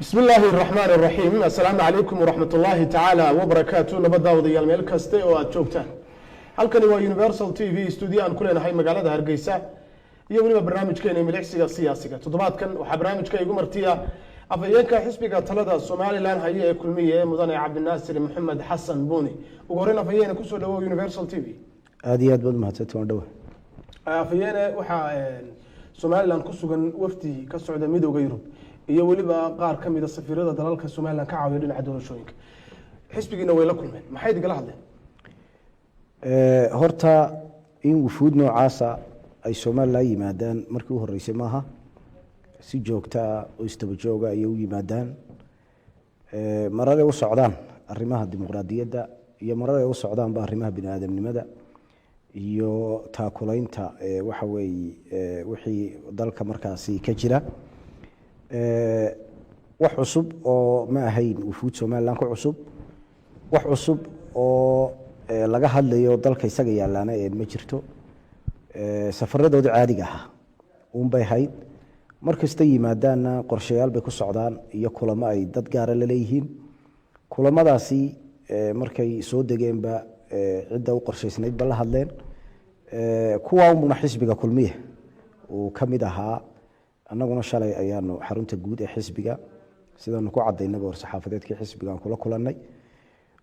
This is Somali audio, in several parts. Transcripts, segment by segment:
بسم الله الرحمن الرحيم السلام عليكم ورحمة الله تعالى وبركاته نبدا وديال ميل كاسته oo aad joogtaan halkani waa Universal TV studio aan ku leenahay magaalada Hargeysa iyo waliba barnaamijkeena milicsiga siyaasiga toddobaadkan waxa barnaamijka igu martiya afayeenka xisbiga talada Soomaaliland haye ee kulmiye mudane Cabdinaasir Maxamed Xasan Buuni ugu horeyn afayeen ku soo dhawo Universal TV aad iyo aad baad mahadsantahay dhaw afayeen waxa Soomaaliland ku sugan wafdi ka socda midowga Yurub iyo waliba qaar ka mid ah safiirada dalalka Soomaaliland ka caawiyo dhinaca doorashooyinka xisbigiina way la kulmeen maxay digala hadleen horta in wufuud noocaasa ay Soomaaliland yimaadaan markii u horeysay maaha si joogta oo istaba jooga ay u yimaadaan marada u socdaan arrimaha dimuqraadiyadda iyo marada u socdaan ba arrimaha bini'aadamnimada iyo taakulaynta waxa weeye wixii dalka markaasi ka jira wax cusub oo ma ahayn wufuud Soomaaliland ku cusub wax cusub oo laga hadlayo dalka isaga yaalaana ee ma jirto safaradooda caadiga ah bay hayd markasta yimaadaana qorshayaal bay ku socdaan iyo kulamo ay dad gaar ah leeyihiin kulamadaasi markay soo degeenba cidda u qorshaysnayd bal la hadleen kuwa umuna xisbiga kulmiye oo kamid ahaa annaguna shalay ayaanu xarunta guud ee xisbiga sidaan ku cadeynay war saxaafadeedkii xisbiga aan kula kulanay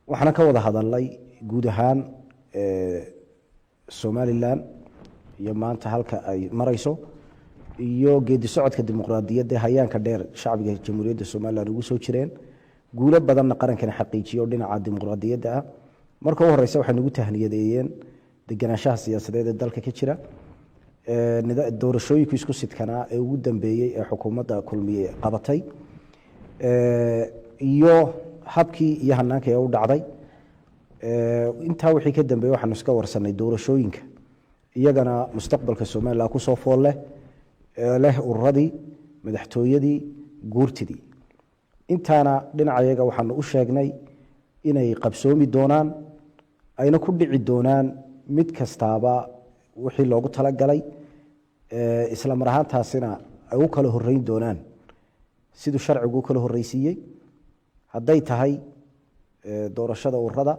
waxaana ka wada hadalnay guud ahaan Soomaaliland iyo maanta halka ay marayso iyo geedi socodka dimuqraadiyadda hayaanka dheer shacbiga jamhuuriyadda Soomaaliland ugu soo jireen guulo badan qarankan xaqiijiyo dhinaca dimuqraadiyadda ah marka u horeysa waxay nagu tahniyadeeyeen deganaanshaha siyaasadeed ee dalka ka jira doorashooyinku isku sidkanaa ee ugu dambeeyay ee xukuumadda kulmiye qabatay iyo habkii iyo hanaanka ee u dhacday intaa wixii ka dambeeyay waxaan iska warsanay doorashooyinka iyagana mustaqbalka Soomaaliland ku soo fool leh uradii madaxtooyadii guurtidii intaana dhinacayaga waxaan u sheegnay inay qabsoomi doonaan ayna ku dhici doonaan mid kastaaba wixii loogu talagalay isla mar ahaantaasina ay u kala horeyn doonaan sidoo sharcigu kala horeysiiyay haday tahay doorashada urada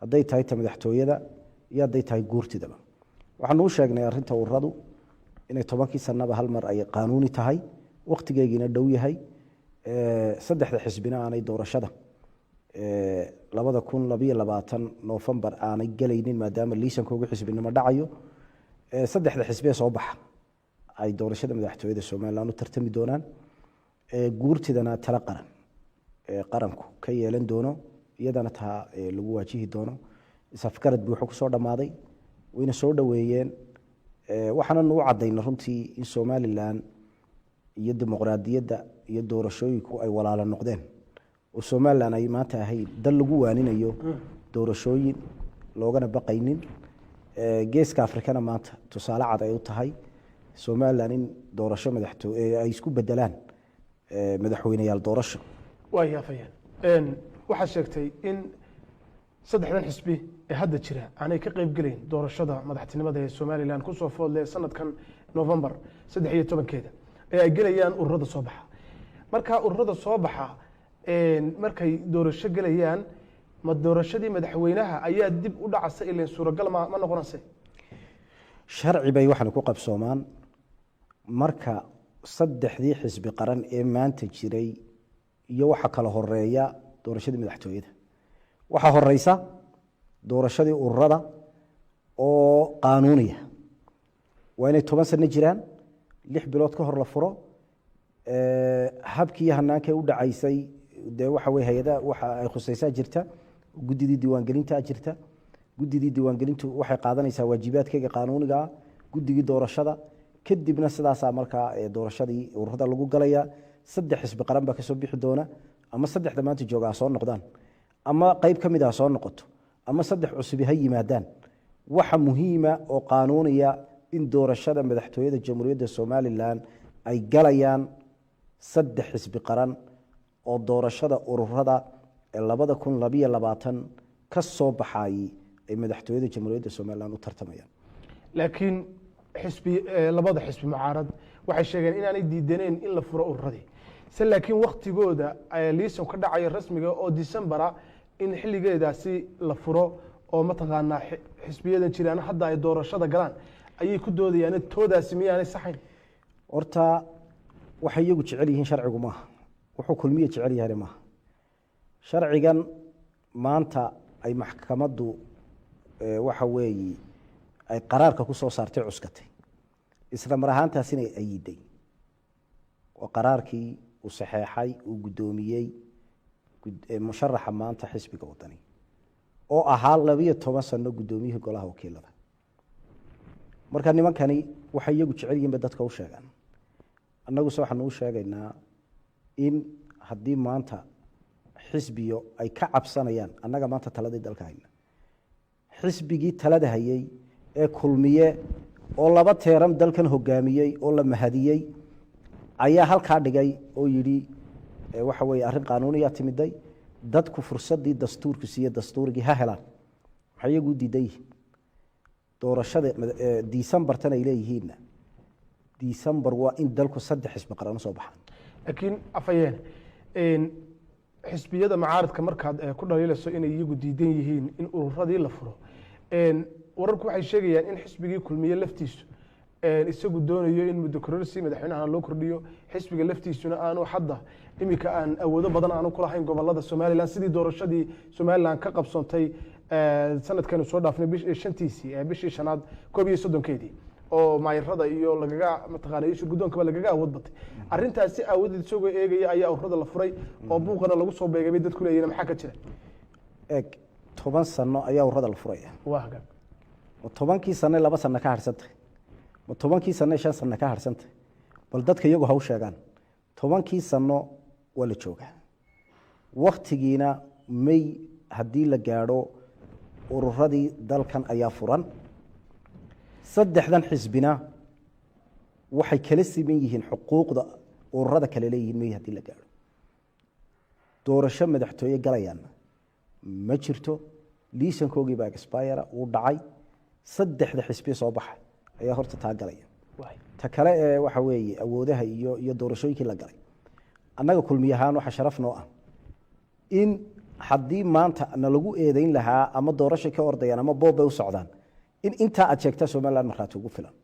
haday tahay madaxtooyada iyo haday tahay guurtidaba waxaan u sheegnay arinta uradu inay 10 sanaba hal mar ay qaanuuni tahay waqtigeegina dhow yahay saddexda xisbina aanay doorashada 2022 November aanay galaynin maadaama liisankooda xisbinimo dhacayo saddexda xisbiye soo baxa ay doorashada madaxtooyada Soomaaliland u tartami doonaan guurtidana tala qaranku ka yeelan doono iyadana taa lagu waajihi doono isafkarad buuxo ku soo dhamaaday wayna soo dhaweeyeen waxaana u cadeynay runtii in Soomaaliland iyo dimuqraadiyadda iyo doorashooyinku ay walaalo noqdeen oo Soomaaliland ay maanta ahay dal lagu waaninayo doorashooyin loogana baqaynin geeska Afrikana maanta tusaale cad ay u tahay Soomaaliland in doorasho madaxtooye ay isku bedelaan madaxweynayaal doorasho way afayeen waxa sheegtay in saddexdan xisbi ee hadda jira aanay ka qayb galeen doorashada madaxtinimada ee Soomaaliland ku soo foodlay sanadkan November 13keeda ee ay galayaan ururada soo baxa marka ururada soo baxa markay doorasho galayaan ma doorashadii madaxweynaha ayaa dib u dhacaysa ilaa suuragal ma noqonaysa sharci bay waxaan ku qabsoomaan marka saddexdii xisbi qaran ee maanta jiray iyo waxa kala horeeya doorashadii madaxtooyada waxa horeysa doorashadii ururada oo qaanuuniya waa inay 10 sano jiraan 6 bilood ka hor la furo habkii hanaanka u dhacaysay waxa way hay'ada waxa ay khusaysaa jirta gudidii diiwaangelinta jirta gudidii diiwaangelintu waxay qaadanaysaa waajibaadkeega qaanuuniga gudigii doorashada kadibna sidaas markaa doorashadii ururada lagu galaya saddex xisbi qaran ba ka soo bixi doona ama saddexda maanta jooga soo noqdaan ama qayb kamid ah soo noqoto ama saddex cusub hay yimaadaan waxa muhiima oo qaanuuniya in doorashada madaxtooyada jamhuuriyadda Soomaaliland ay galayaan saddex xisbi qaran oo doorashada ururada 2022 ka soo baxay ay madaxtooyada jamhuuriyadda Soomaaliland u tartamayaan laakiin xisbi labada xisbi mucaarad waxay sheegeen in aanay diidaneen in la furo ururadii se laakiin waktigooda liisan ka dhacayo rasmiga oo December in xilligeedaasi la furo oo mataqaanaa xisbiyadan jiraan hadda ay doorashada galaan ayay ku doodayaan toodaasi miyaanay saxayn horta waxay iyagu jecel yihiin sharcigu maaha wuxuu kulmiye jecel yahay maaha sharcigan maanta ay maxkamaddu waxa weeye ay qaraarka ku soo saartay cuskatay isla mar ahaantaasina ay yiday oo qaraarkii uu saxeexay uu gudoomiyey musharaxa maanta xisbiga wadani oo ahaa 12 sano gudoomiyihii golaha wakiilada marka nimankani waxay iyagu jecel yihiin dadka u sheegaan annagu soo waxaan u sheegaynaa in haddii maanta xisbiyo ay ka cabsanayaan annaga maanta taladii dalka hayna xisbigii talada hayay ee kulmiye oo 2 teeram dalkan hogaamiyey oo la mahadiyey ayaa halkaa dhigay oo yidhi waxa weeye arrin qaanuuniya timiday dadku fursadii dastuurku siiye dastuurigii ha helaan waxay iyagu diiday doorashada December tan ay leeyihiin December waa in dalku 3 xisbi qaran soo baxaan laakiin afayeen xisbiyada macaaradka markaad ku dhaliilayso inay iyagu diidan yihiin in ururadii la furo wararku waxay sheegayaan in xisbigii kulmiye laftiisu isagu doonayo in muddo kororsi madaxweynaha loo kordhiyo xisbiga laftiisuna aanu hadda imika aan awoodo badan aanu ku lahayn gobolada Soomaaliland sidii doorashadii Soomaaliland ka qabsantay sanadkan soo dhaafnay bishii shanaad 31keedii oo maayirada iyo lagaga mataqaanay shirgudoonka lagaga awood batay arintaasi awoodid isagoo eegaya ayaa ururada la furay oo buuqana lagu soo beegay dadku leeyeen maxaa ka jira 10 sano ayaa ururada la furay waa haga 10kii sano 2 sano ka harsantay 10kii sano 5 sano ka harsantay bal dadka iyagu ha u sheegaan 10kii sano wala jooga waqtigiina may hadii la gaaro ururadii dalkan ayaa furan saddexdan xisbina waxay kala siman yihiin xuquuqda ururada kale leeyihiin may hadii la gaaro doorasho madaxtooye galayaan ma jirto liisankoogii baa expire uu dhacay saddexda xisbi soo baxay ayaa horta taa galaya ta kale waxa weeye awoodaha iyo doorashooyinkii la galay annaga kulmiyahaan waxa sharaf noo ah in haddii maanta na lagu eedayn lahaa ama doorasho ka ordayaan ama boob bay u socdaan in inta aad sheegta Soomaaliland marxaad ugu filan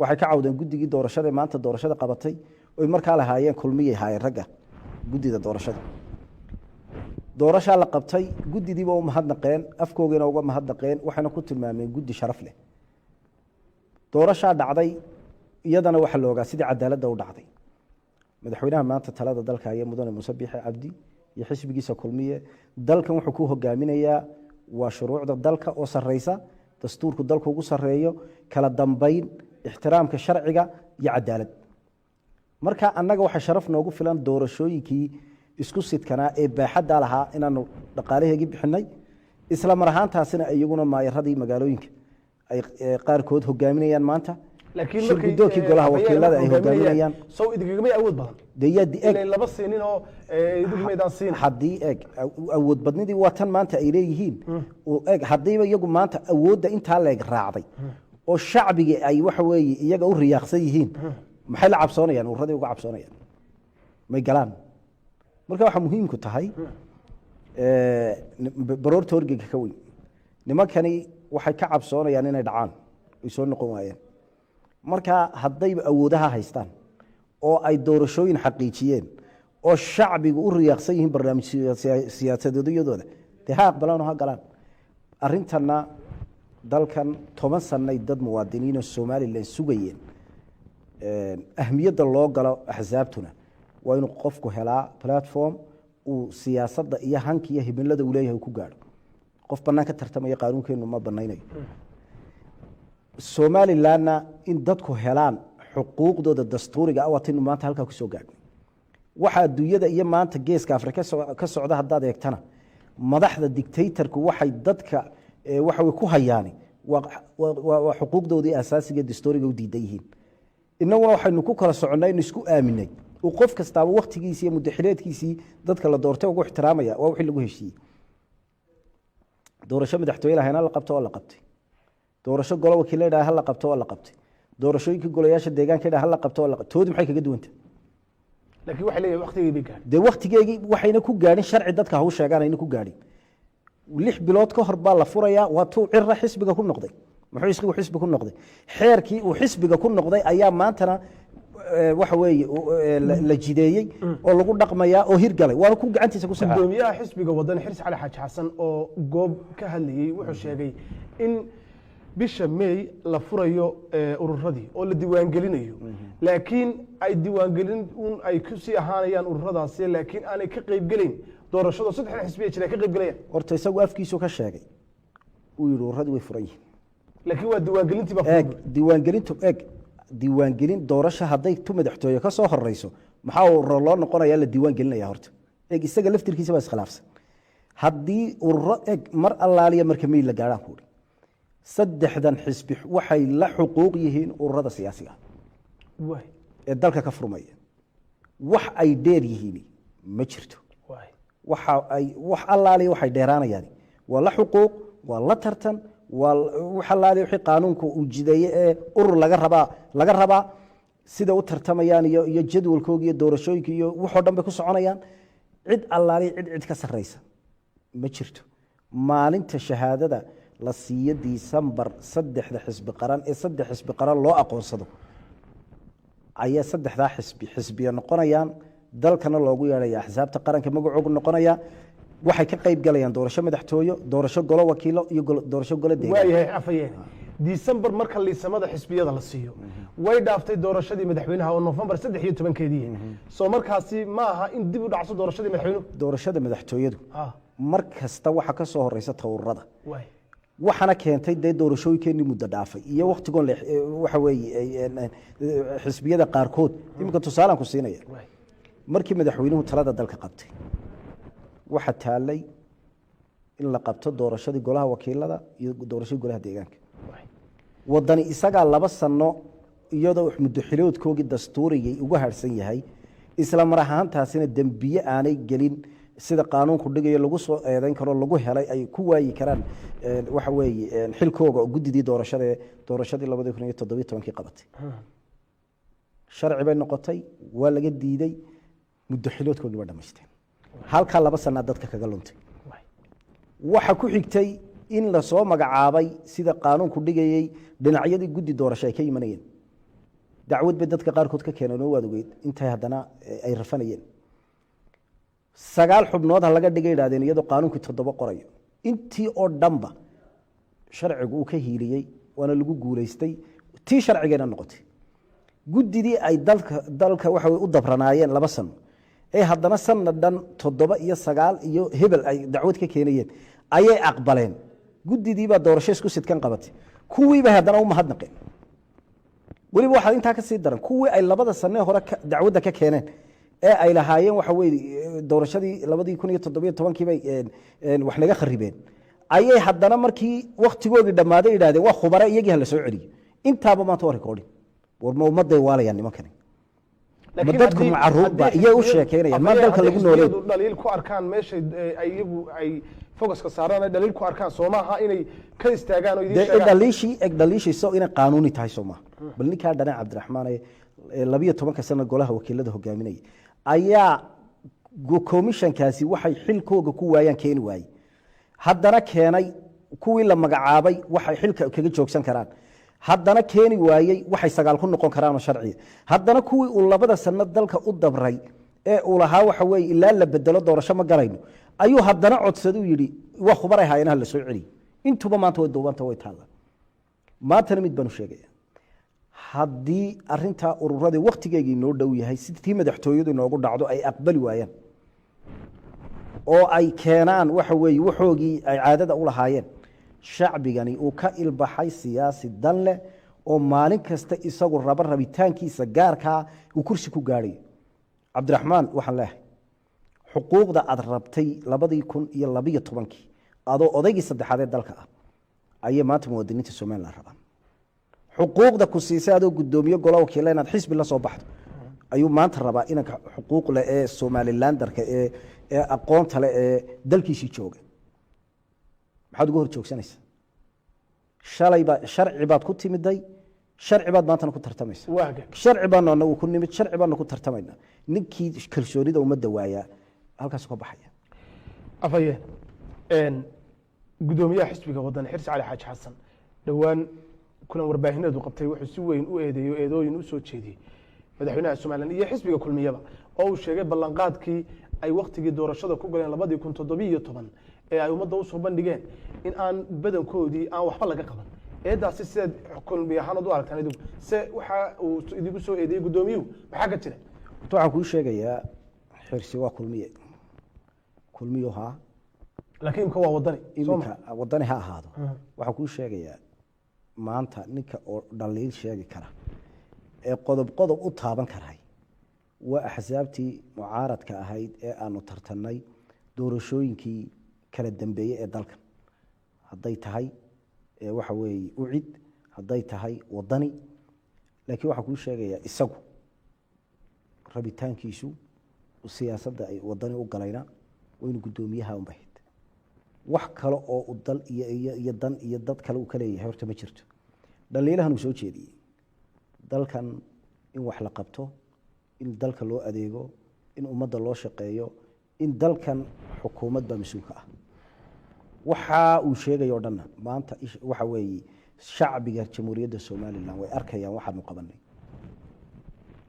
waxay ka cawdeen guddigii doorashada maanta doorashada qabatay oo markaa lahaayeen kulmiye haay raga guddida doorashada doorasho la qabtay guddidiiba u mahadnaqeen afkoogina uga mahadnaqeen waxayna ku tilmaameen guddi sharaf leh doorasho dhacday iyadana waxa looga sidii cadaaladda u dhacday madaxweynaha maanta talada dalka ayaa mudane Muuse Biixi Cabdi iyo xisbigiisa kulmiye dalkan wuxuu ku hogaaminayaa waa shuruucda dalka oo sareysa dastuurku dalku ugu sareeyo kala dambeyn ixtiraamka sharciga iyo cadaalad marka annaga waxa sharaf noogu filan doorashooyinkii isku sidkana ee baaxadda lahaa inaanu dhaqaalaheegi bixinay isla mar ahaantaasina iyaguna maayaradii magaalooyinka ay qaarkood hogaaminayaan maanta laakiin markii golaha wakiilada ay hogaaminayaan soo idigagama awood badan deeyadi ilaa laba sinin oo idigmeedaan siin hadii awood badnidii waa tan maanta ay leeyihiin oo hadiiba iyagu maanta awoodda inta leeg raacday oo shacbiga ay waxa weeye iyaga u riyaaqsan yihiin maxay la cabsoonayaan uradii uga cabsoonayaan may galaan marka waxa muhiim ku tahay baroorta horgeyga ka weyn nimankani waxay ka cabsoonayaan inay dhacaan ay soo noqon waayeen marka hadayba awoodaha haystaan oo ay doorashooyin xaqiijiyeen oo shacbigu u riyaaqsan yihiin barnaamij siyaasadeedooda ha aqbalaan oo ha galaan arintana dalkan 10 sanay dad muwaadiniin Soomaaliland sugayeen ahmiyada loo galo axsaabtuna waa inuu qofku helaa platform uu siyaasadda iyo hanka iyo himilada uu leeyahay ku gaaro qof banaanka tartamaya qaanuunkeenu ma banaynayo Soomaaliland in dadku helaan xuquuqdooda dastuuriga ah watin maanta halka ku soo gaadhay waxa adduunyada iyo maanta geeska Afrika ka socda hadaad eegtana madaxda dictatorku waxay dadka waxa way ku hayaan waa xuquuqdoodii asaasiga dastuuriga u diidan yihiin inaguna waxaynu ku kala soconay in isku aaminay oo qof kasta waqtigiisa iyo muddaxileedkiisa dadka la doortay ugu ixtiraamaya waa wixii lagu heshiiyay doorasho madaxtooyada hayna la qabto oo la qabtay doorasho golo wakiilada ha la qabto oo la qabtay doorashooyinka golayaasha deegaanka ha la qabto oo la qabtay toodi maxay kaga duwanta laakiin waxay leeyahay waqtigii bay gaadhay dee waktigeegii waxayna ku gaadhin sharci dadka ha u sheegaan ayna ku gaadhin 6 bilood ka hor baa la furayaa waa tuu cira xisbiga ku noqday muxuu isqigu xisbi ku noqday xeerkii uu xisbiga ku noqday ayaa maantana waxa weeye la jideeyey oo lagu dhaqmayaa oo hirgalay waana ku gacantiisa ku socdaa gudoomiyaha xisbiga waddan xirsi cali xaaji xasan oo goob ka hadlayay wuxuu sheegay in bisha May la furayo ururadii oo la diiwaangelinayo laakiin ay diiwaangelin ay ku sii ahaanayaan ururadaasi laakiin aanay ka qayb galin doorashada saddex xisbi ee jira ka qayb galayaan horta isagu afkiisu ka sheegay uu yiri ururadii way furan yihiin laakiin waa diiwaangelintii baa furan diiwaangelin doorasho hadday tu madaxtooye ka soo horeyso maxaa ururo loo noqonayaa la diiwaangelinaya horta isaga laftirkiisa waa iskhilaafsan haddii ururo mar allaaliya marka May la gaaraan ku saddexdan xisbi waxay la xuquuq yihiin ururada siyaasiga ee dalka ka furmaya wax ay dheer yihiin ma jirto wax allaaliya waxay dheeraanayaan waa la xuquuq waa la tartan wax allaaliya wixii qaanuunku uu jideeyay ee urur laga rabaa sida u tartamayaan iyo jadwalkooda iyo doorashooyinka iyo waxoo dhan bay ku soconayaan cid allaaliya cid ka sarreysa ma jirto maalinta shahaadada la siiyo December 3 xisbi qaran ee 3 xisbi qaran loo aqoonsado ayaa 3 xisbiya noqonayaan dalkana loogu yeerayaa xisaabta qaranka magacooda noqonaya waxay ka qayb galayaan doorasho madaxtooyo doorasho golo wakiilo iyo doorasho golo deegaan waayahay afayeen December marka liisamada xisbiyada la siiyo way dhaaftay doorashadii madaxweynaha oo November 13keedii soo markaasi ma aha in dib u dhacso doorashadii madaxweynuhu doorashada madaxtooyadu mar kasta waxa ka soo horeysa tawrada waxana keentay dee doorashooyinkeenii muddo dhaafay iyo waqtigoon waxa weeye xisbiyada qaarkood imika tusaalaan ku siinaya markii madaxweynuhu talada dalka qabtay waxa taalay in la qabto doorashadii golaha wakiilada iyo doorashadii golaha deegaanka wadani isaga 2 sano iyadoo muddo xiloodkoogii dastuuriyay ugu harsan yahay isla mar ahaantaasina dambiye aanay gelin sida qaanuunku dhigayo lagu soo eedayn karo lagu helay ay ku waayi karaan waxa weeye xilkooga oo gudidii doorashadii 2017 qabatay sharci bay noqotay waa laga diiday muddo xiloodkoogii waa dhamaysteen halka 2 sano dadka kaga luntay waxa ku xigtay in la soo magacaabay sida qaanuunku dhigayay dhinacyadii gudi doorasho ay ka yimanayeen dacwad bay dadka qaarkood ka keeneen oo waad intay haddana ay rafanayeen 9 xubnood laga dhigay yiraahdeen iyadoo qaanuunku 7 qorayo intii oo dhanba sharcigu uu ka hiiliyay waana lagu guuleystay tii sharcigeena noqotay gudidii ay dalka waxa u dabranaayeen 2 sano ee haddana sanadan 7 iyo 9 iyo hebel ay dacwad ka keenayeen ayay aqbaleen gudidii baa doorasho isku sidkan qabatay kuwii ba haddana u mahadnaqeen waliba waxa inta ka sii daran kuwii ay 2 sano hore dacwadda ka keeneen ee ay lahaayeen waxa weeye doorashadii 2017 bay wax naga kharibeen ayay haddana markii waqtigoodii dhamaaday yiraahdeen waa khubare iyagii la soo celiyo intaaba maanta war recording war ma umaday waalayaan nimankani dadku macruuba iyo u sheekeynayaan ma dalka lagu noolay daliil ku arkaan meesha ayagu ay focus ka saaraan daliil ku arkaan Soomaha inay ka istaagaan oo idin sheegaan daliishi soo inay qaanuuni tahay Soomaha bal ninka dhana Cabdiraxmaan ee 12 sano golaha wakiilada hogaaminay ayaa commissionkaasi waxay xilkooga ku waayaan keeni waayay haddana keenay kuwii la magacaabay waxay xilka kaga joogsan karaan haddana keeni waayay waxay 9 ku noqon karaan sharci haddana kuwii uu 2 sano dalka u dabray ee uu lahaa waxa weeye ilaa la bedelo doorasho ma galayno ayuu haddana codsadu yiri waa khubar ay hay'adaha la soo celi intuba maanta way duubanta way taala maanta mid banu sheegay haddii arinta ururada waqtigeegii noo dhow yahay sidii madaxtooyadu inoogu dhacdo ay aqbali waayaan oo ay keenaan waxa weeye waxoogii ay caadada u lahaayeen shacbigani uu ka ilbaxay siyaasi dan leh oo maalin kasta isagu rabitaankiisa gaarka uu kursi ku gaaray Cabdiraxmaan waxaan leeyahay xuquuqda aad rabtay 2012 adoo odaygii saddexaad ee dalka ah ayay maanta muwaadiniinta Soomaaliland rabaan xuquuqda ku siisay adoo gudoomiye golaha wakiilada inaad xisbi la soo baxdo ayuu maanta rabaa inanka xuquuq leh ee Somalilandarka ee aqoonta leh ee dalkiisii jooga maxaad ugu hor joogsanaysaa shalay ba sharci baad ku timiday sharci baad maantana ku tartamaysa waaga sharci baanu anagu ku nimid sharci baanu ku tartamayna ninkii kalsoonida ummadda waayaa halkaas ka baxaya afhayeen gudoomiyaha xisbiga waddan xirsi cali xaaji xasan dhowaan kulan warbaahineedu qabtay wuxuu si weyn u eedeeyo eedooyin u soo jeediyey madaxweynaha somalilan iyo xisbiga kulmiyaba oo uu sheegay ballanqaadkii ay waktigii doorashada ku galeen 2017 ee ay ummadda usoo bandhigeen in aan badankoodii aan waxba laga qaban eedaasi sidaad kulmiye ahaan u aragtaan idigu se waxa uu idigu soo eedeeyey gudoomiyuhu maxaa ka jira waxaan kuu sheegayaa xirsi waa kulmiyo haa laakiin imka waa wadani iminka wadani ha ahaado waxaan kuu sheegayaa maanta ninka oo dhaliil sheegi kara ee qodob u taaban karay waa axsaabtii mucaaradka ahayd ee aanu tartanay doorashooyinkii kala dambeeyey ee dalkan hadday tahay waxa weeye ucid hadday tahay wadani laakiin waxaan kuu sheegayaa isagu rabitaankiisu siyaasadda ay wadani u galayna waynu guddoomiyaha unbahayd wax kale oo dal iyo dan iyo dad kale uu ka leeyahay horta ma jirto dhaliilahan uu soo jeediyey dalkan in wax la qabto in dalka loo adeego in ummadda loo shaqeeyo in dalkan xukuumad baa mas-uulka ah waxa uu sheegay oo dhanna maanta waxa weeye shacbiga jamhuuriyadda somalilan way arkayaan waxaanu qabanay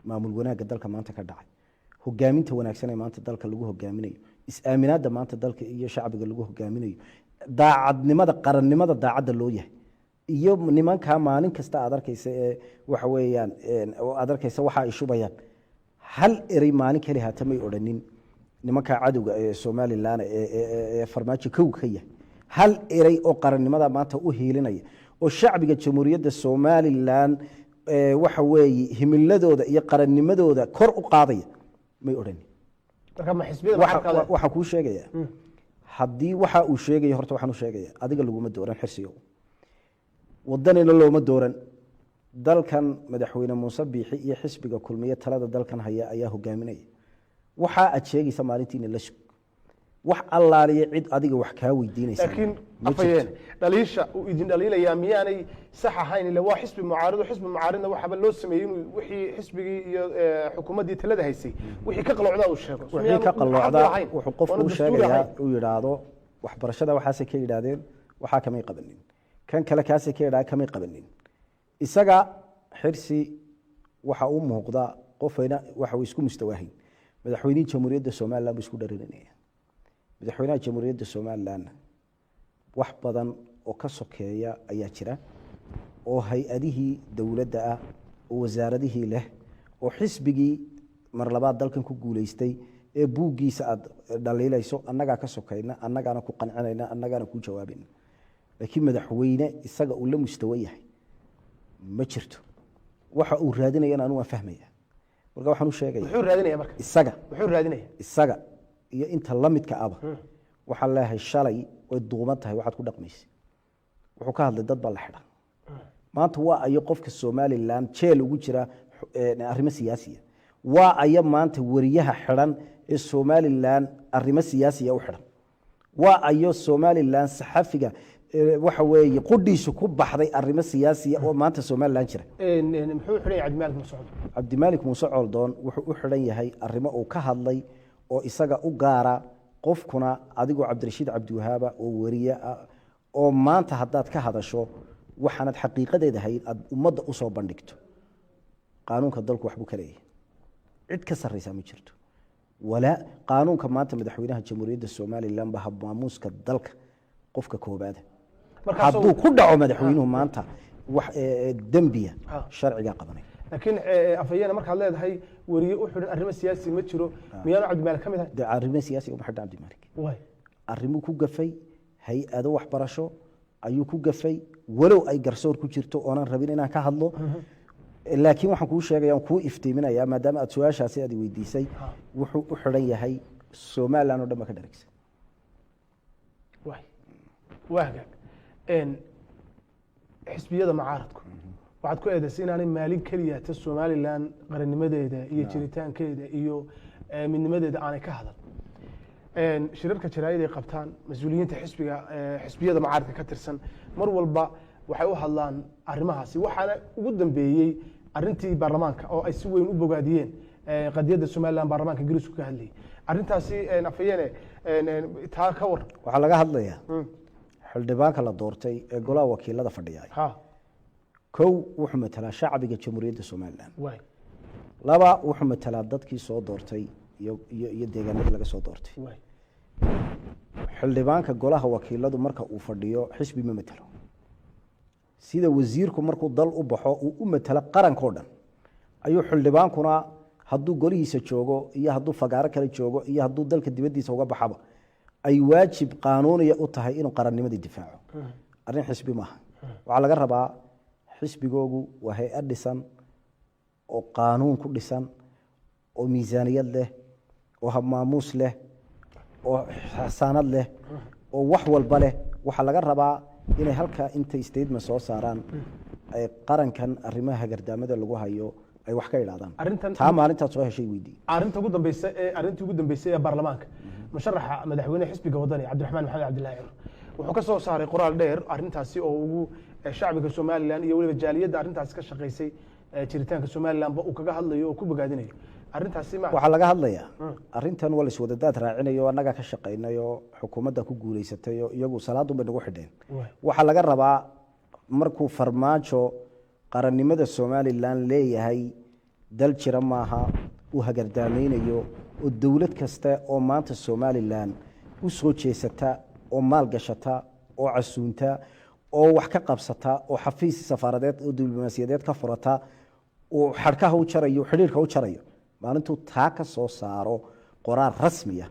maamul wanaagga dalka maanta ka dhacay hogaaminta wanaagsan ee maanta dalka lagu hogaaminayo is-aaminaadda maanta dalka iyo shacbiga lagu hogaaminayo daacadnimada qarannimada daacadda loo yahay iyo nimankaa maalin kasta aad arkaysa ee waxa weeyaan aad arkaysa waxa ay shubayaan hal erey maalin kale haata may odhanin nimankaa cadowga ee somalilan ee farmaajo kow ka yahay hal erey oo qarannimada maanta u hiilinaya oo shacbiga jamhuuriyadda somalilan waxa weeye himiladooda iyo qarannimadooda kor u qaadaya may odhanin waxaan kuu sheegayaa haddii waxa uu sheegaya horta waxaan u sheegaya adiga laguma dooran xirsiyo wadanina looma dooran dalkan madaxweyne muuse biixi iyo xisbiga kulmiye talada dalkan haya ayaa hogaaminaya waxa aad sheegaysa maalintiina la sug wax allaaliya cid adiga wax kaa weydiinaysa laakiin afayeen dhaliisha uu idin dhaliilaya miyaanay sax ahayn ila waa xisbi mucaaridna waxaba loo sameeyey inuu wixii xisbigii iyo xukuumaddii talada haysay wixii ka qalocdaa uu sheego wixii ka qalocdaa wuxuu qofku u sheegayaa uu yidhaahdo waxbarashada waxaasay ka yidhaahdeen waxaa kamay qabanin kan kale kaasay ka yidhaha kamay qabanin isaga xirsi waxa uu muuqda qofayna waxa uu isku mustawaahin madaxweynihii jamhuuriyadda somalilan buu isku dharinaya madaxweynaha jamhuuriyadda somalilan wax badan oo ka sokeeya ayaa jira oo hay-adihii dowladda ah oo wasaaradihii leh oo xisbigii mar labaad dalkan ku guulaystay ee buuggiisa aad dhaliilayso annagaa ka sokayna annagaana ku qancinayna annagaana ku jawaabayna laakiin madaxweyne isaga uu la mustawa yahay ma jirto waxa uu raadinayana anu waan fahmaya marka waxaan u sheegaya wuxuu raadinaya marka wuxuu raadinaya isaga iyo inta la midka aba waxaan leeyahay shalay way duuban tahay waxaad ku dhaqmaysa wuxuu ka hadlay dad baa la xidhan maanta waa ayo qofka somalilan jeel ugu jira arrimo siyaasiya waa ayo maanta wariyaha xidhan ee somalilan arrimo siyaasiya u xidhan waa ayo somalilan saxafiga waxa weeye qudhiisu ku baxday arrimo siyaasiya oo maanta somalilan jira muxuu xidhan yahay cabdimaalik muuse coldoon wuxuu u xidhan yahay arrimo uu ka hadlay oo isaga u gaara qofkuna adigoo cabdirashiid cabdiwahaaba oo wariye ah oo maanta haddaad ka hadasho waxaanad xaqiiqadeeda hayd aad ummadda usoo bandhigto qaanuunka dalku waxbuu ka leeyahay cid ka sarraysaa ma jirto walaa qaanuunka maanta madaxweynaha jamhuuriyadda somalilan ba habmaamuuska dalka qofka koobaada hadduu ku dhaco madaxweynuhu maanta wax dembiya sharcigaa qabanay laakiin afayeen markaad leedahay wariye u xidhan arrimo siyaasi ma jiro miyaanu cabdimaalik ka mid ahay arrimo siyaasi uma xidhan cabdimaalik arrimuu ku gafay hay-ado waxbarasho ayuu ku gafay walow ay garsoor ku jirto oonan rabin inaan ka hadlo laakiin waxaan kuu sheegaya aan kuu iftiiminaya maadaama aad su-aashaasi aad weydiisay wuxuu u xidhan yahay somalilan oo dhan ba ka dharagsan waaga xisbiyada mucaaradku waxaad ku eedaysay inaanay maalin keliya ta somalilan qarannimadeeda iyo jiritaankeeda iyo midnimadeeda aanay ka hadal shirarka jaraa'id ay qabtaan mas-uuliyiinta xisbiyada mucaaradka ka tirsan mar walba waxay u hadlaan arrimahaasi waxaana ugu dambeeyey arrintii baarlamaanka oo ay si weyn u bogaadiyeen qadiyadda somaliland baarlamaanka ingiriisku ka hadlayay arrintaasi afhayeene taa ka war waxaa laga hadlayaa xildhibaanka la doortay ee golaha wakiilada fadhiyay kow wuxuu matalaa shacbiga jamhuuriyadda somaliland laba wuxuu matalaa dadkii soo doortay iyo deegaanadii laga soo doortay xildhibaanka golaha wakiiladu marka uu fadhiyo xisbi ma matalo sida wasiirku markuu dal u baxo uu u matalo qarankoo dhan ayuu xildhibaankuna hadduu golihiisa joogo iyo hadduu fagaaro kale joogo iyo hadduu dalka dibaddiisa uga baxaba ay waajib qaanuuniya u tahay inuu qarannimadii difaaco arrin xisbi maaha waxaa laga rabaa xisbigoogu waa hay-ad dhisan oo qaanuun ku dhisan oo miisaaniyad leh oo habmaamuus leh oo xasaanad leh oo wax walba leh waxaa laga rabaa inay halkaa intay statement soo saaraan ay qarankan arrimaha gardaamada lagu hayo ay wax ka idhaadaan taa maalintaad soo heshay weydii arrintii ugu dambeysay ee baarlamaanka musharaxa madaxweynaha xisbiga wadani cabdiraxmaan maxamed cabdilaahi ciro wuxuu ka soo saaray qoraal dheer arrintaasi oo ugu shacbiga somaliland iyo weliba jaaliyadda arrintaasi ka shaqaysay jiritaanka somalilandba uu kaga hadlayo oo ku bogaadinayo arrintaasi waxaa laga hadlayaa arrintan waa laiswadadaad raacinayo annagaa ka shaqaynayo xukuumadda ku guulaysatay oo iyagu salaadun bay nagu xidheen waxaa laga rabaa markuu farmaajo qarannimada somaliland leeyahay dal jira maaha uu hagardaamaynayo oo dowlad kasta oo maanta somaliland u soo jeesata oo maal gashata oo casuunta oo wax ka qabsata oo xafiis safaaradeed oo diblomaasiyadeed ka furata oo xadhkaha u jarayo xidhiirka u jarayo maalintuu taa ka soo saaro qoraal rasmiya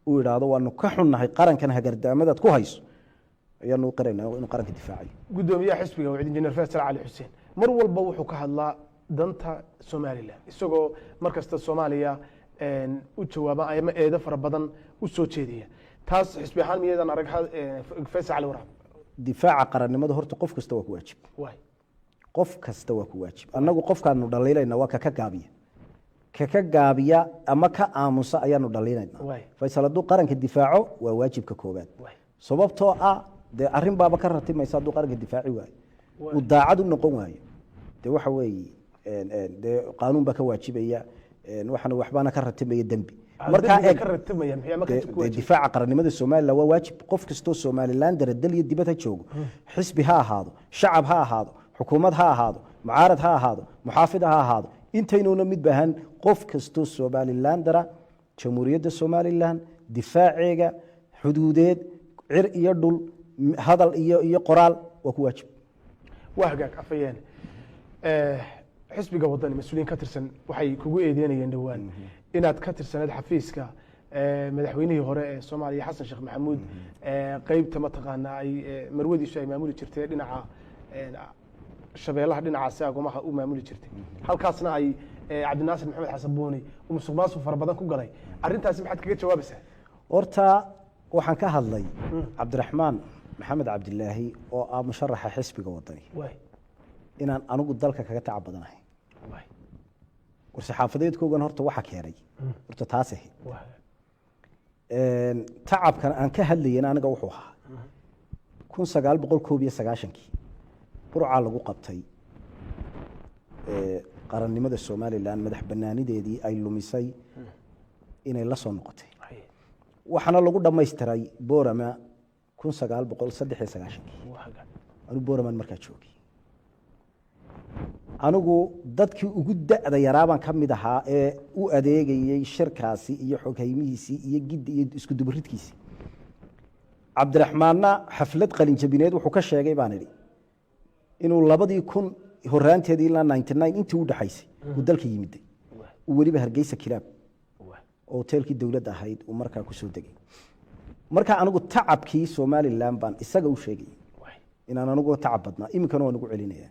uu idhaahdo waanu ka xunnahay qarankan hagardaamadaad ku hayso ayaanu u qiraynaa inuu qaranka difaacayo gudoomiyaha xisbiga wacdi injineer faysal cali xuseen mar walba wuxuu ka hadlaa danta somaliland isagoo mar kasta soomaaliya u jawaaba ama eedo fara badan u soo jeediya taas xisbi ahaan miyadan arag faysal cali waraab difaaca qarannimada horta qof kasta waa ku waajib qof kasta waa ku waajib annagu qofkaanu dhaliilayna waa kaka gaabiya ama ka aamusa ayaanu dhaliilayna faysal hadduu qaranka difaaco waa waajibka koobaad sababtoo ah dee arrin baaba ka ratimaysa hadduu qaranka difaaci waayo uu daacad u noqon waayo dee waxa weeye dee qaanuun baa ka waajibaya waxbaana ka ratimaya dembi markaa difaaca qarannimada somaliland waa waajib qof kastoo somaliland dal iyo dibad ha joogo xisbi ha ahaado shacab ha ahaado xukuumad ha ahaado mucaarad ha ahaado muxaafid ha ahaado intaynuuna mid baahan qof kastoo somalilandara jamhuuriyadda somaliland difaaceega xuduudeed cir iyo dhul hadal iyo qoraal waa ku waajib waa hagaag afayeen xisbiga wadani mas-uuliyiin ka tirsan waxay kugu eedeynayeen dhowaan inaad ka tirsaneed xafiiska madaxweynihii hore ee soomaaliya xasan sheekh maxamuud qeybta mataqaanaa ay marwadiisu ay maamuli jirtay dhinaca shabeellaha dhinacaasi agomaha u maamuli jirtay halkaasna ay cabdinaasir maxamed xasan buuni uu musuq maasuq fara badan ku galay arrintaasi maxaad kaga jawaabaysaa horta waxaan ka hadlay cabdiraxmaan maxamed cabdilaahi oo ah musharaxa xisbiga wadani inaan anigu dalka kaga tacab badanahay war-saxaafadeedkoogan horta waxa keenay horta taas ahayd tacabkan aan ka hadlayana aniga wuxuu ahaa 1991 burcaa lagu qabtay qarannimada somaliland madax banaanideedii ay lumisay inay la soo noqotay waxaana lagu dhamaystiray borama 1993 anigu boraman markaa joogay anigu dadkii ugu da'da yaraabaan ka mid ahaa ee u adeegayey shirkaasi iyo xoghaymihiisii iyo giddi iyo isku dubaridkiisii cabdiraxmaanna xaflad qalinjabineed wuxuu ka sheegay baan idhi inuu 2000 horaanteedii ilaa 99 intii u dhaxaysay uu dalka yimiday uu weliba hargeysa kilaab oo hoteelkii dowladda ahayd uu markaa ku soo degay markaa anigu tacabkii somaliland baan isaga u sheegay inaan anigu tacab badnaa iminkana waan ugu celinaya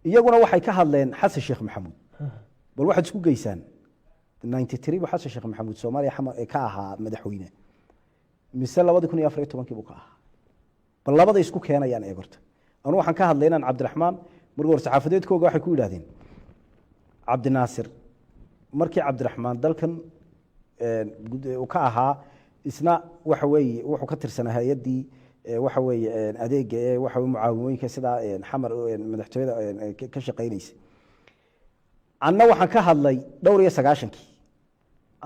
iyaguna waxay ka hadleen xasan sheekh maxamuud bal waxaad isku geysaan 93 buu xasan sheekh maxamuud soomaaliya ka ahaa madaxweyne mise 2014 buu ka ahaa bal labada isku keenayaan eegorta anu waxaan ka hadlay inaan cabdiraxmaan markii war-saxaafadeedkooga waxay ku yidhahdeen cabdinaasir markii cabdiraxmaan dalkan uu ka ahaa isna waxa weeye wuxuu ka tirsanaa hay-addii waxa weeye adeega waxa mucaawimooyinka sida xamar madaxtooyada ka shaqeynaysa anna waxaan ka hadlay dhowr iyo 90kii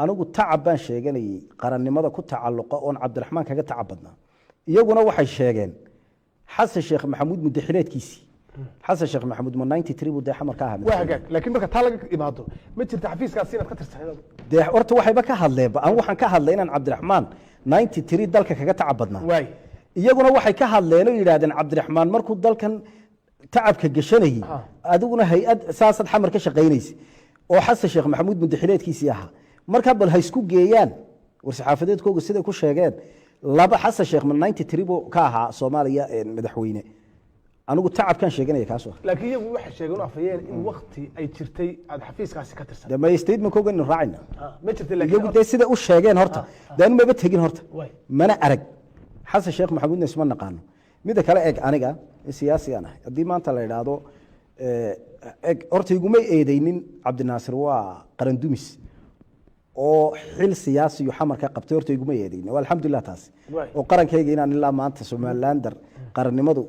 anigu tacab baan sheeganayay qarannimada ku tacalluqa oon cabdiraxmaan kaga tacab badnaa iyaguna waxay sheegeen xasan sheekh maxamuud mudaxileedkiisii xasan sheekh maxamuud ma 93 buu xamar ka ahaa waa hagaag laakiin marka taa laga imaado ma jirta xafiiskaasi inaad ka tirsaneed dee horta waxayba ka hadleenba aan waxaan ka hadlay inaan cabdiraxmaan 93 dalka kaga tacab badnaa waay iyaguna waxay ka hadleen oo yiraahdeen cabdiraxmaan markuu dalkan tacabka gashanayay adiguna hay-ad saasad xamar ka shaqeynaysa oo xasan sheekh maxamuud mudaxileedkiisii ahaa marka bal ha isku geeyaan war-saxaafadeedkooga siday ku sheegeen laba xasan sheekh 93 buu ka ahaa Soomaaliya madaxweyne anigu tacabkan sheeganaya kaasoo laakiin iyagu waxay sheegeen afayeen in waqti ay jirtay aad xafiiskaasi ka tirsan dama statement-kooga in raacina ma jirtay laakiin iyagu sida u sheegeen horta daan maba tegin horta mana arag xasan sheekh maxamuud isma naqaano mid kale eeg aniga siyaasi aan ahay hadii maanta la yiraahdo horta iguma eedeynin Cabdinaasir waa qaran dumis oo xil siyaasi iyo xamar ka qabtay horta iguma eedeynin alxamdulillah taas oo qarankayga inaan ilaa maanta Somalilander qarannimadu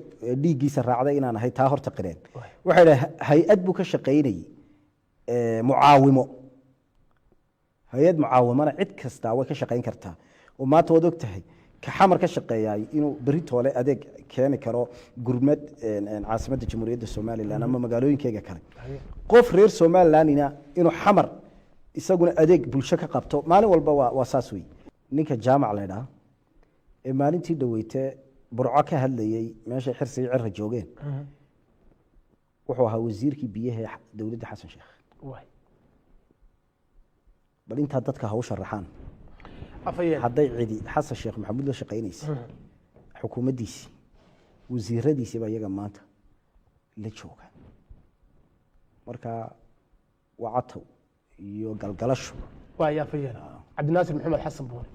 dhiigiisa raacday inaan ahay taa horta qireen waxay hay-ad buu ka shaqeynayay mucaawimo hay-ad mucaawimana cid kasta way ka shaqeyn kartaa oo maanta wad ogtahay ka xamar ka shaqeeyay inuu bari toole adeeg keeni karo gurmad caasimadda jamhuuriyadda Soomaaliland ama magaalooyinkeega kale qof reer Somalilandina inuu xamar isaguna adeeg bulsho ka qabto maalin walba waa saas weey ninka jaamac leeyahay ee maalintii dhaweeytay burco ka hadlayay meesha xirsi cirra joogeen wuxuu ahaa wasiirkii biyaha dawladda xasan sheekh bal inta dadka hawsha raxaan hadday cidi xasan sheekh maxamuud la shaqeynaysa xukuumaddiisi wasiiradiisi baa iyaga maanta la jooga marka wacatow iyo galgalasho waa yaa fayeen cabdinaasir maxamed xasan buuri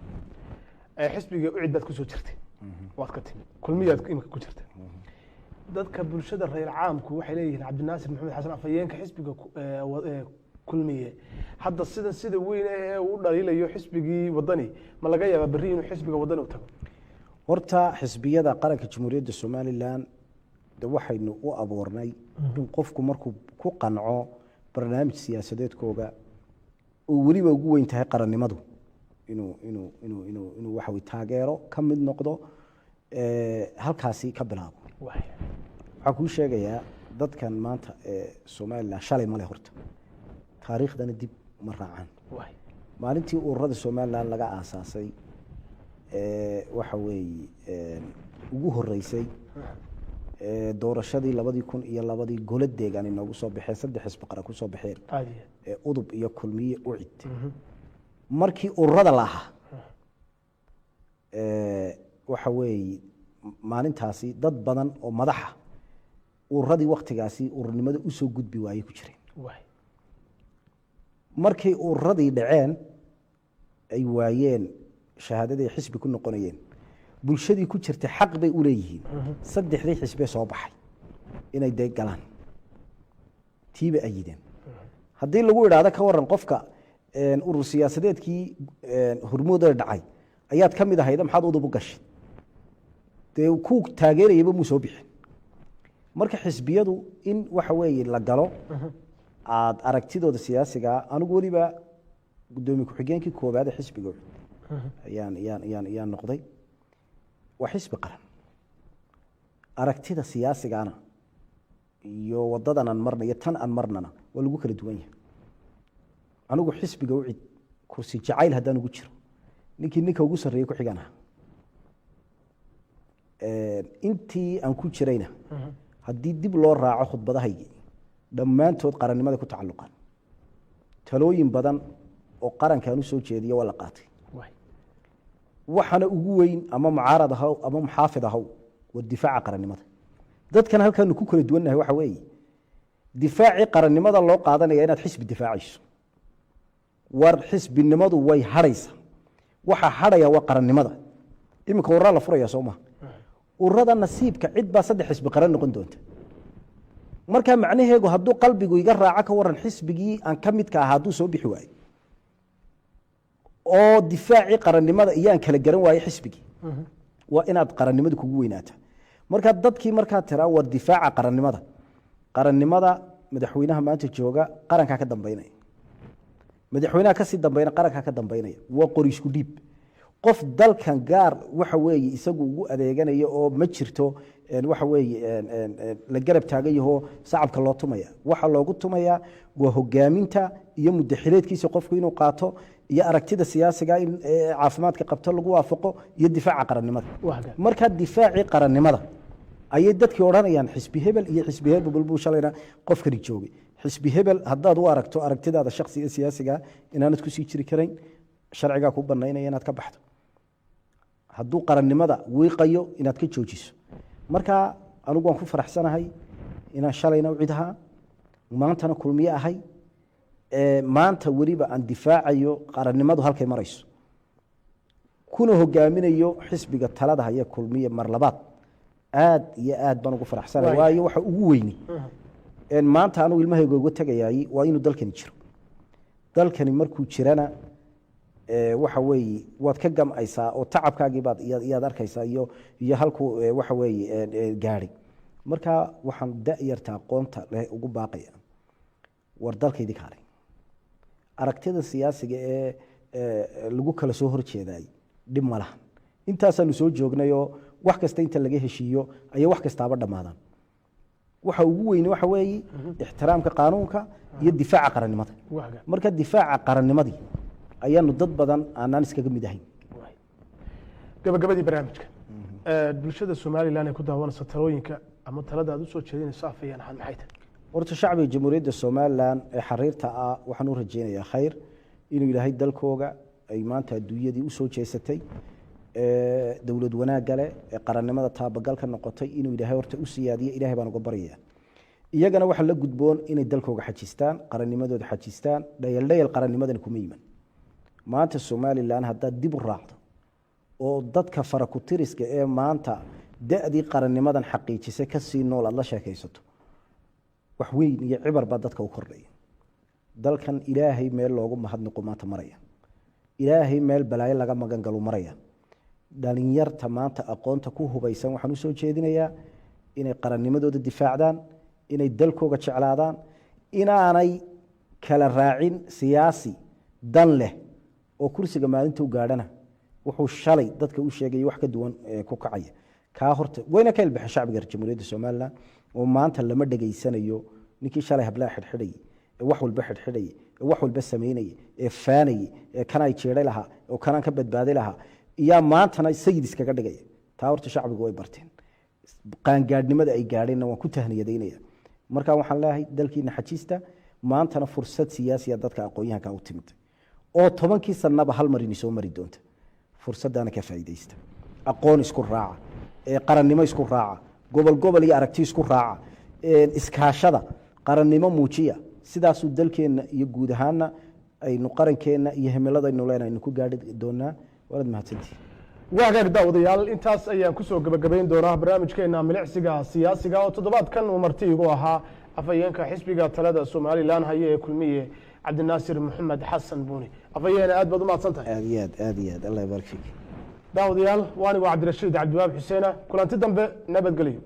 xisbiga u cid baad ku soo jirtay waad ka timi kulmiyaad imka ku jirtay dadka bulshada reer caamku waxay leeyihiin cabdinaasir maxamed xasan afayeenka xisbiga kulmiye hadda sida weyn ee uu dhaliilayo xisbigii wadani ma laga yaabaa berri inuu xisbiga wadani u tago horta xisbiyada qaranka jamhuuriyadda Somaliland waxaynu u abuurnay in qofku markuu ku qanco barnaamij siyaasadeedkooga oo waliba ugu weyn tahay qarannimadu inuu waxa uu taageero ka mid noqdo halkaasi ka bilaabo waxa ku sheegayaa dadkan maanta Somaliland shalay male horta taariikhdana dib ma raacaan maalintii ururada Somaliland laga aasaasay waxa weeye ugu horeysay doorashadii 2002 golo deegaan inoogu soo baxay saddex xisbi qaran ku soo baxeen udub iyo kulmiye u cid markii ururada la ahaa waxa weeye maalintaasi dad badan oo madaxa ururadii waqtigaasi ururnimada u soo gudbi waayay ku jireen markii ururadii dhaceen ay waayeen shahaadadii xisbi ku noqonayeen bulshadii ku jirtay xaq bay u leeyihiin saddexdii xisbi soo baxay inay deeg galaan tiiba ayideen haddii lagu yiraahdo ka waran qofka urur siyaasadeedkii hormuudada dhacay ayaad ka mid ahayd maxaad udub u gashay dee ku taageerayaba muu soo bixin marka xisbiyadu in waxa weeye la galo aad aragtidooda siyaasiga anigu waliba gudoomiye ku-xigeenkii koobaad ee xisbiga ayaan noqday waa xisbi qaran aragtida siyaasigana iyo wadadan aan marna iyo tan aan marnana waa lagu kala duwan yahay anigu xisbiga u cid kursi jacayl haddaan ugu jiro ninkii ninka ugu sarreeyay ku xigana intii aan ku jirayna haddii dib loo raaco khudbadahaygii dhammaantood qarannimada ku tacalluqaan talooyin badan oo qarankan u soo jeediya waa la qaatay waxana ugu weyn ama mucaarad ahaw ama muxaafid ahaw waa difaaca qarannimada dadkan halkaanu ku kala duwannahay waxa weeye difaacii qarannimada loo qaadanaya inaad xisbi difaacayso war xisbinimadu way hadhaysa waxa hadhaya waa qarannimada iminka urura la furaya soo maha ururada nasiibka cid baa saddex xisbi qaran noqon doonta marka macnaheegu hadduu qalbigu iga raaco ka waran xisbigii aan ka midka ahaa hadduu soo bixi waayo oo difaacii qarannimada iyaan kala garan waayo xisbigii waa inaad qarannimada kugu weynaata marka dadkii markaa tiraa war difaaca qarannimada madaxweynaha maanta jooga qarankaa ka dambeynaya madaxweynaha kasii dambayna qarankaa ka dambeynaya waa qori isku dhiib qof dalkan gaar waxa weeye isagu ugu adeeganayo oo ma jirto waxa weeye la garab taagan yaho shacabka loo tumaya waxa loogu tumaya waa hogaaminta iyo mudaxileedkiisa qofku inuu qaato iyo aragtida siyaasiga in caafimaadka qabto lagu waafaqo iyo difaaca qarannimada marka difaacii qarannimada ayay dadkii odhanayaan xisbi hebel iyo xisbi hebel buu shalayna qofkani joogay xisbi hebel haddaad u aragto aragtidaada shakhsiga siyaasiga inaanad ku sii jiri karayn sharcigaa ku banaynaya inaad ka baxdo hadduu qarannimada wiiqayo inaad ka joojiso marka anigu waan ku faraxsanahay inaan shalayna u cidahaa maantana kulmiye ahay maanta weliba aan difaacayo qarannimadu halkay marayso kuna hogaaminayo xisbiga talada haya kulmiye mar labaad aad iyo aad baan ugu faraxsanahay waayo waxa ugu weyni maanta anigu ilmahayga uga tagayay waa inuu dalkani jiro dalkani markuu jirana waxa weeye waad ka gamcaysaa oo tacabkaagii baad iyaad arkaysaa iyo halkuu waxa weeye gaadhay marka waxaan da'yarta aqoonta leh ugu baaqaya war dalkaydii kaalay aragtida siyaasiga ee lagu kala soo horjeeday dhib ma lahan intaasaanu soo joognayoo wax kasta inta laga heshiiyo ayay wax kastaaba dhammaadaan waxa ugu weyne waxa weeye ixtiraamka qaanuunka iyo difaaca qarannimada marka difaaca qarannimadii ayaanu dad badan aanaan iskaga mid ahayn gabagabadii barnaamijka bulshada somalilan ay ku daawanaysa talooyinka ama talada aad u soo jeedinayso afayaan ahaan maxay tahay horta shacbiga jamhuuriyadda somalilan ee xariirta ah waxaan u rajaynayaa khayr inuu ilaahay dalkooga ay maanta adduunyadii usoo jeesatay dowlad wanaagga leh ee qarannimada taabagalka noqotay inuu ilaahay horta u siyaadiyo ilaahay baan uga baryayaa iyagana waxaa la gudboon inay dalkooga xajistaan qarannimadooda xajistaan dhayaldhayal qarannimadana kuma yiman maanta somalilan haddaad dib u raacdo oo dadka farakutiriska ee maanta da'dii qarannimadan xaqiijisay kasii nool aad la sheekaysato wax weyn iyo cibar baa dadka u kordhaya dalkan ilaahay meel loogu mahadnaqo maanta maraya ilaahay meel balaayo laga magan galu maraya dhalinyarta maanta aqoonta ku hubaysan waxaan usoo jeedinayaa inay qarannimadooda difaacdaan inay dalkooga jeclaadaan inaanay kala raacin siyaasi dan leh oo kursiga maalinta u gaadhana wuxuu shalay dadka u sheegay wax ka duwan ku kacaya kaa horta wayna ka ilbaxay shacbiga jamhuuriyadda somalilan oo maanta lama dhageysanayo ninkii shalay hablaa xidhxidhayay ee wax walba xidhxidhayay ee wax walba samaynayay ee faanayay ee kanay jeedhay lahaa oo kanaan ka badbaadi lahaa iyaa maantana sayid iskaga dhigaya taa horta shacbigu way barteen qaangaadhnimada ay gaadheenna waan ku tahniyadaynaya marka waxaan leeyahay dalkiina xajiista maantana fursad siyaasiya dadka aqoon-yahanka u timid oo 10kii sanaba hal mar ini soo mari doonta fursadana ka faa'iideysta aqoon isku raaca qarannimo isku raaca gobol iyo aragti isku raaca iskaashada qarannimo muujiya sidaasuu dalkeenna iyo guud ahaana aynu qarankeenna iyo himiladaynu leenaynu ku gaadhi doonaa waad mahadsantihiin waagaag daawadayaal intaas ayaan kusoo gabagabayn doonaa barnaamijkeena milicsiga siyaasiga oo toddobaadkan uu marti igu ahaa afhayeenka xisbiga talada somalilan haye ee kulmiye cabdinaasir maxamed xasan buuni afhayeena aad baad u mahadsan tahay aad iyo aad allah ybaark fiik daawadayaal waanigu cabdirashiid cabdiwaab xuseena kulanti dambe nabadgelyo